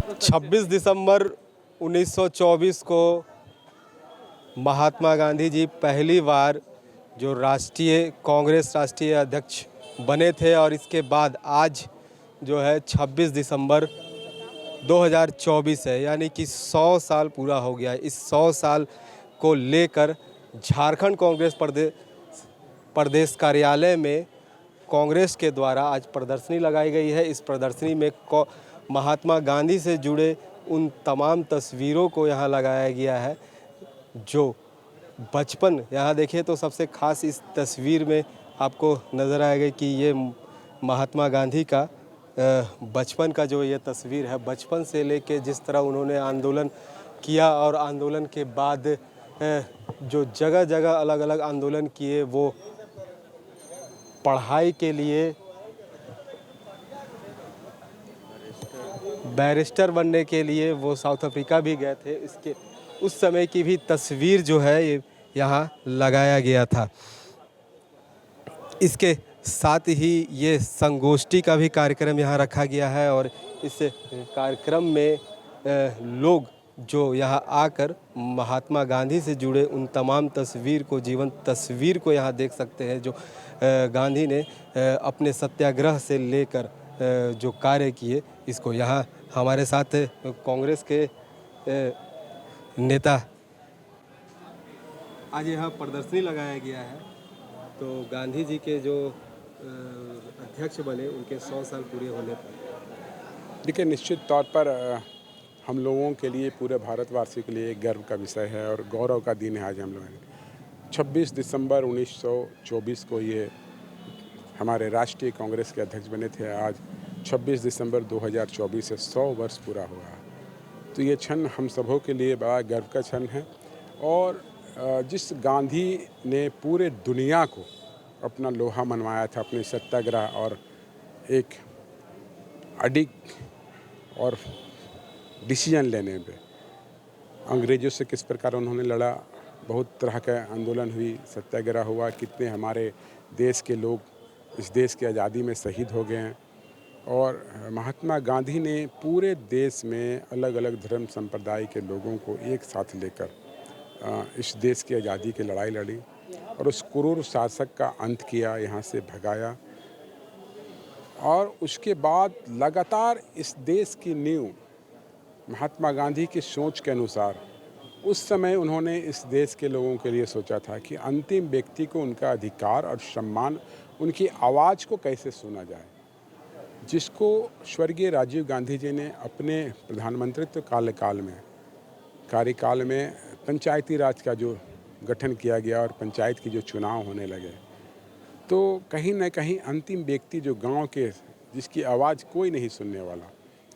26 दिसंबर 1924 को महात्मा गांधी जी पहली बार जो कांग्रेस राष्ट्रीय अध्यक्ष बने थे और इसके बाद आज जो है 26 दिसंबर 2024 है, यानी कि 100 साल पूरा हो गया है। इस 100 साल को लेकर झारखंड कांग्रेस प्रदेश कार्यालय में कांग्रेस के द्वारा आज प्रदर्शनी लगाई गई है। इस प्रदर्शनी में महात्मा गांधी से जुड़े उन तमाम तस्वीरों को यहाँ लगाया गया है जो बचपन, यहाँ देखिए तो सबसे ख़ास इस तस्वीर में आपको नज़र आएगा कि ये महात्मा गांधी का बचपन का जो ये तस्वीर है, बचपन से लेके जिस तरह उन्होंने आंदोलन किया और आंदोलन के बाद जो जगह जगह अलग अलग आंदोलन किए, वो पढ़ाई के लिए, बैरिस्टर बनने के लिए वो साउथ अफ्रीका भी गए थे। इसके उस समय की भी तस्वीर जो है ये यहाँ लगाया गया था। इसके साथ ही ये संगोष्ठी का भी कार्यक्रम यहाँ रखा गया है और इस कार्यक्रम में लोग जो यहाँ आकर महात्मा गांधी से जुड़े उन तमाम जीवंत तस्वीर को यहाँ देख सकते हैं जो गांधी ने अपने सत्याग्रह से लेकर जो कार्य किए। इसको यहाँ हमारे साथ कांग्रेस के नेता, आज यहाँ प्रदर्शनी लगाया गया है तो गांधी जी के जो अध्यक्ष बने उनके 100 साल पूरे होने पर देखिए, निश्चित तौर पर हम लोगों के लिए, पूरे भारतवासियों के लिए एक गर्व का विषय है और गौरव का दिन है। आज हम लोग 26 दिसंबर 1924 को ये हमारे राष्ट्रीय कांग्रेस के अध्यक्ष बने थे। आज 26 दिसंबर 2024 से 100 वर्ष पूरा हुआ। तो ये क्षण हम सबों के लिए बड़ा गर्व का क्षण है और जिस गांधी ने पूरे दुनिया को अपना लोहा मनवाया था अपने सत्याग्रह और एक अडिग और डिसीजन लेने पे, अंग्रेज़ों से किस प्रकार उन्होंने लड़ा, बहुत तरह का आंदोलन हुई, सत्याग्रह हुआ, कितने हमारे देश के लोग इस देश की आज़ादी में शहीद हो गए हैं। और महात्मा गांधी ने पूरे देश में अलग अलग धर्म संप्रदाय के लोगों को एक साथ लेकर इस देश की आज़ादी की लड़ाई लड़ी और उस क्रूर शासक का अंत किया, यहाँ से भगाया। और उसके बाद लगातार इस देश की नींव महात्मा गांधी की सोच के अनुसार उस समय उन्होंने इस देश के लोगों के लिए सोचा था कि अंतिम व्यक्ति को उनका अधिकार और सम्मान, उनकी आवाज़ को कैसे सुना जाए, जिसको स्वर्गीय राजीव गांधी जी ने अपने प्रधानमंत्रित्व कार्यकाल में पंचायती राज का जो गठन किया गया और पंचायत की जो चुनाव होने लगे, तो कहीं न कहीं अंतिम व्यक्ति जो गांव के, जिसकी आवाज़ कोई नहीं सुनने वाला,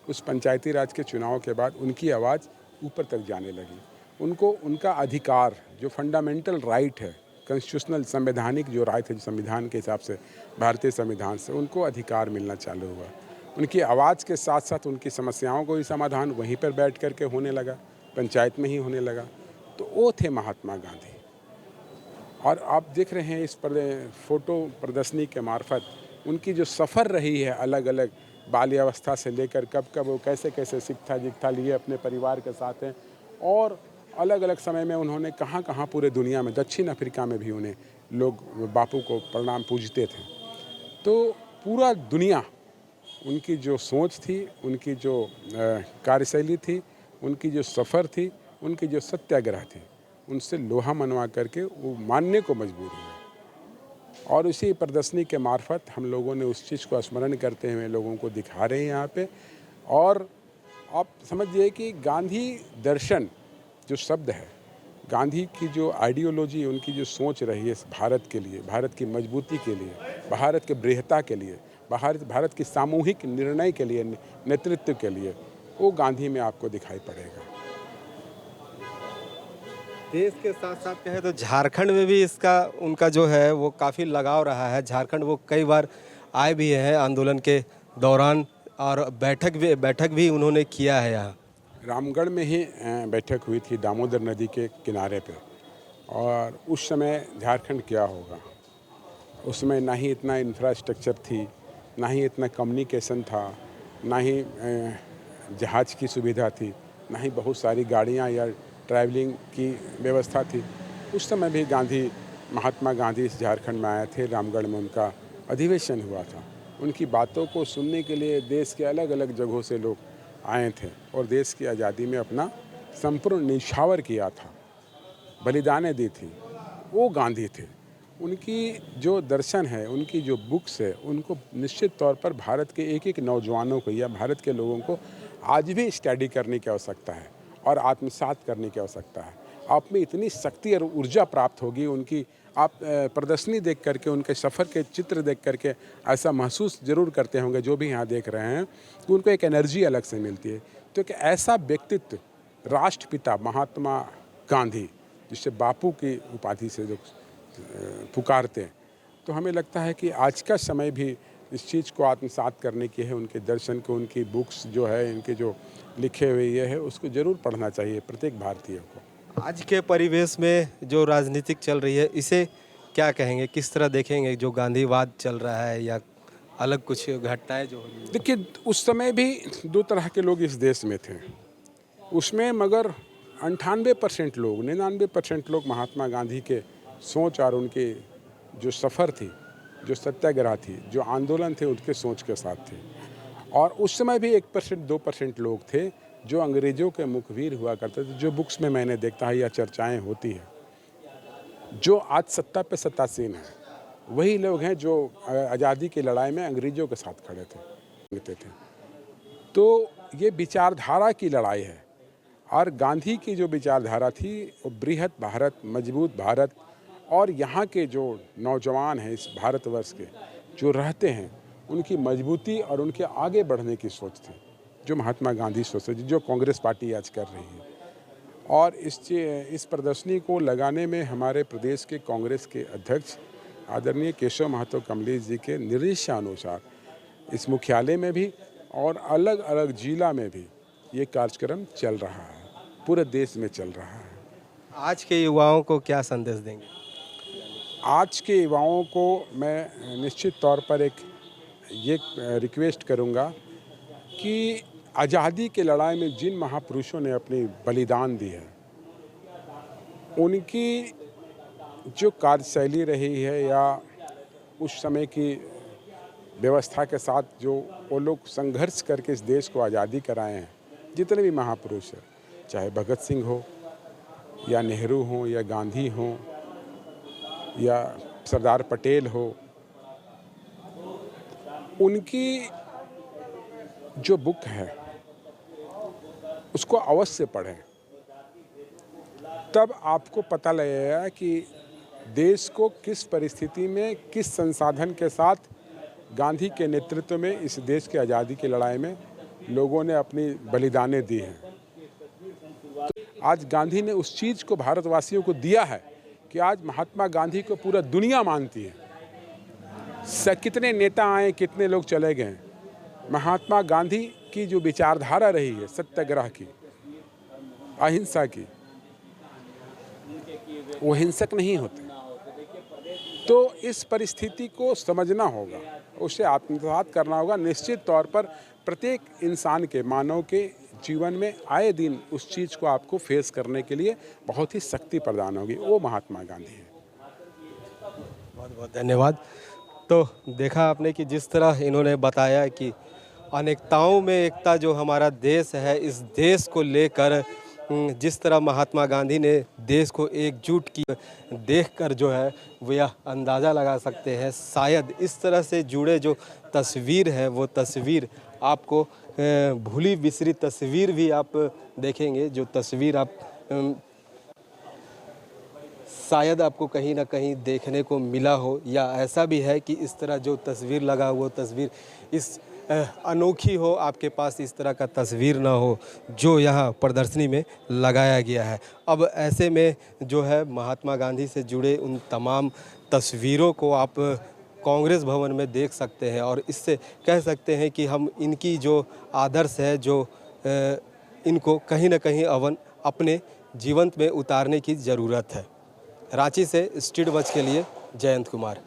उस पंचायती राज के चुनाव के बाद उनकी आवाज़ ऊपर तक जाने लगी। उनको उनका अधिकार, जो फंडामेंटल राइट है, कॉन्स्टिट्यूशनल संवैधानिक जो राइट है, जो संविधान के हिसाब से, भारतीय संविधान से उनको अधिकार मिलना चालू हुआ। उनकी आवाज़ के साथ साथ उनकी समस्याओं को भी समाधान वहीं पर बैठ कर के होने लगा, पंचायत में ही होने लगा। तो वो थे महात्मा गांधी। और आप देख रहे हैं इस फोटो प्रदर्शनी के मार्फत उनकी जो सफ़र रही है, अलग अलग बाल्यावस्था से लेकर कब वो कैसे कैसे शिक्षा लिए अपने परिवार के साथ हैं और अलग अलग समय में उन्होंने कहाँ कहाँ पूरे दुनिया में, दक्षिण अफ्रीका में भी उन्हें लोग बापू को प्रणाम पूजते थे। तो पूरा दुनिया उनकी जो सोच थी, उनकी जो कार्यशैली थी, उनकी जो सफ़र थी, उनकी जो सत्याग्रह थी, उनसे लोहा मनवा करके वो मानने को मजबूर हुए। और उसी प्रदर्शनी के मार्फत हम लोगों ने उस चीज़ को स्मरण करते हुए लोगों को दिखा रहे हैं यहाँ पे। और आप समझिए कि गांधी दर्शन जो शब्द है, गांधी की जो आइडियोलॉजी, उनकी जो सोच रही है भारत के लिए, भारत की मजबूती के लिए, भारत के बृहत्ता के लिए, भारत की सामूहिक निर्णय के लिए, नेतृत्व के लिए, वो गांधी में आपको दिखाई पड़ेगा। देश के साथ साथ कहें तो झारखंड में भी इसका उनका जो है वो काफ़ी लगाव रहा है। झारखंड वो कई बार आए भी हैं आंदोलन के दौरान और बैठक भी उन्होंने किया है। यहाँ रामगढ़ में ही बैठक हुई थी दामोदर नदी के किनारे पे। और उस समय झारखंड क्या होगा, उसमें ना ही इतना इंफ्रास्ट्रक्चर थी, ना ही इतना कम्युनिकेशन था, ना ही जहाज़ की सुविधा थी, ना ही बहुत सारी गाड़ियाँ या ट्रैवलिंग की व्यवस्था थी। उस समय भी महात्मा गांधी इस झारखंड में आए थे, रामगढ़ में उनका अधिवेशन हुआ था। उनकी बातों को सुनने के लिए देश के अलग अलग जगहों से लोग आए थे और देश की आज़ादी में अपना संपूर्ण न्यौछावर किया था, बलिदानें दी थी। वो गांधी थे। उनकी जो दर्शन है, उनकी जो बुक्स है, उनको निश्चित तौर पर भारत के एक एक नौजवानों को या भारत के लोगों को आज भी स्टडी करने की आवश्यकता है और आत्मसात करने की आवश्यकता है। आप में इतनी शक्ति और ऊर्जा प्राप्त होगी उनकी, आप प्रदर्शनी देख करके, उनके सफ़र के चित्र देख करके ऐसा महसूस ज़रूर करते होंगे जो भी यहाँ देख रहे हैं कि उनको एक एनर्जी अलग से मिलती है। तो कि ऐसा व्यक्तित्व राष्ट्रपिता महात्मा गांधी, जिससे बापू की उपाधि से जो पुकारते हैं, तो हमें लगता है कि आज का समय भी इस चीज़ को आत्मसात करने की है। उनके दर्शन को, उनकी बुक्स जो है, इनके जो लिखे हुए ये है, उसको ज़रूर पढ़ना चाहिए प्रत्येक भारतीय को। आज के परिवेश में जो राजनीतिक चल रही है, इसे क्या कहेंगे, किस तरह देखेंगे? जो गांधीवाद चल रहा है या अलग कुछ घटनाएं जो हो रही हैं? देखिए, उस समय भी दो तरह के लोग इस देश में थे। उसमें मगर 98% लोग, 99% लोग महात्मा गांधी के सोच और उनके जो सफ़र थी, जो सत्याग्रह थी, जो आंदोलन थे, उनके सोच के साथ थे। और उस समय भी 1% 2% लोग थे जो अंग्रेज़ों के मुखबिर हुआ करते थे, जो बुक्स में मैंने देखता है या चर्चाएं होती हैं, जो आज सत्ता पे सत्तासीन हैं। वही लोग हैं जो आज़ादी की लड़ाई में अंग्रेज़ों के साथ खड़े थे। तो ये विचारधारा की लड़ाई है और गांधी की जो विचारधारा थी वो बृहत भारत, मजबूत भारत और यहाँ के जो नौजवान हैं इस भारतवर्ष के जो रहते हैं, उनकी मजबूती और उनके आगे बढ़ने की सोच थी, जो महात्मा गांधी सोच थी, जो कांग्रेस पार्टी आज कर रही है। और इस प्रदर्शनी को लगाने में हमारे प्रदेश के कांग्रेस के अध्यक्ष आदरणीय केशव महतो कमलेश जी के निर्देशानुसार इस मुख्यालय में भी और अलग अलग जिला में भी ये कार्यक्रम चल रहा है, पूरे देश में चल रहा है। आज के युवाओं को क्या संदेश देंगे? आज के युवाओं को मैं निश्चित तौर पर ये रिक्वेस्ट करूंगा कि आज़ादी की लड़ाई में जिन महापुरुषों ने अपनी बलिदान दी है, उनकी जो कार्यशैली रही है या उस समय की व्यवस्था के साथ जो वो लोग संघर्ष करके इस देश को आज़ादी कराए हैं, जितने भी महापुरुष हैं, चाहे भगत सिंह हो या नेहरू हो या गांधी हो या सरदार पटेल हो, उनकी जो बुक है उसको अवश्य पढ़ें। तब आपको पता लगेगा कि देश को किस परिस्थिति में, किस संसाधन के साथ गांधी के नेतृत्व में इस देश की आज़ादी की लड़ाई में लोगों ने अपनी बलिदानें दी हैं। तो आज गांधी ने उस चीज़ को भारतवासियों को दिया है कि आज महात्मा गांधी को पूरा दुनिया मानती है। कितने नेता आए, कितने लोग चले गए, महात्मा गांधी की जो विचारधारा रही है सत्याग्रह की, अहिंसा की, वो हिंसक नहीं होते। तो इस परिस्थिति को समझना होगा, उसे आत्मसात करना होगा। निश्चित तौर पर प्रत्येक इंसान के, मानव के जीवन में आए दिन उस चीज़ को आपको फेस करने के लिए बहुत ही शक्ति प्रदान होगी, वो महात्मा गांधी है। बहुत बहुत धन्यवाद। तो देखा आपने कि जिस तरह इन्होंने बताया कि अनेकताओं में एकता जो हमारा देश है, इस देश को लेकर जिस तरह महात्मा गांधी ने देश को एकजुट की, देखकर जो है वो यह अंदाज़ा लगा सकते हैं। शायद इस तरह से जुड़े जो तस्वीर है, वो तस्वीर आपको भूली बिसरी तस्वीर भी आप देखेंगे, जो तस्वीर आप शायद आपको कहीं ना कहीं देखने को मिला हो, या ऐसा भी है कि इस तरह जो तस्वीर लगा हुआ तस्वीर इस अनोखी हो, आपके पास इस तरह का तस्वीर ना हो जो यहाँ प्रदर्शनी में लगाया गया है। अब ऐसे में जो है महात्मा गांधी से जुड़े उन तमाम तस्वीरों को आप कांग्रेस भवन में देख सकते हैं और इससे कह सकते हैं कि हम इनकी जो आदर्श है, जो इनको कहीं ना कहीं अपने जीवन में उतारने की ज़रूरत है। रांची से स्ट्रीट वॉच के लिए जयंत कुमार।